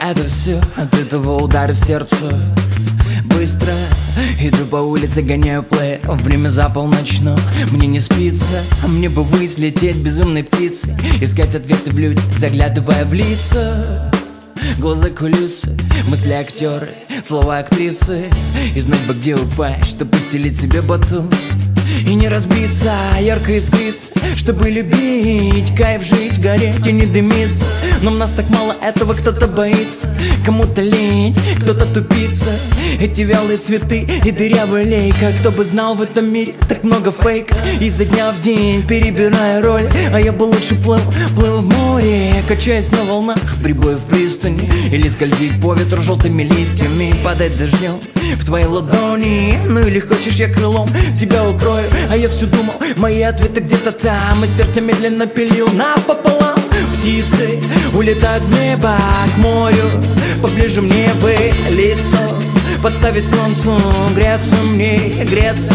Это все от этого удара сердцу. Быстро иду по улице, гоняю плеер. Время за полночь, но мне не спится. А мне бы взлететь безумной птицей, искать ответы в людях, заглядывая в лица. Глаза кулисы, мысли актеры, слова актрисы. И знать бы, где упасть, чтобы постелить себе батут и не разбиться, ярко искриться, чтобы любить, кайф жить, гореть и не дымиться. Но в нас так мало этого, кто-то боится, кому-то лень, кто-то тупица. Эти вялые цветы и дырявая лейка. Кто бы знал, в этом мире так много фейка. Изо дня в день перебирая роль, а я бы лучше плыл в море, качаясь на волнах прибоя в пристани, или скользить по ветру желтыми листьями, падать дождем в твои ладони. Ну или хочешь, я крылом тебя укрою, а я все думал, мои ответы где-то там, и сердце медленно пилил напополам. Птицы улетают в небо, к морю, поближе мне бы лицо подставить солнцу, греться мне, греться.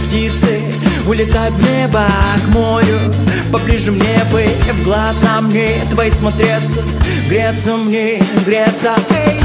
Птицы улетают в небо, к морю, поближе мне бы в глаза мне твои смотреться, греться мне, греться. Эй!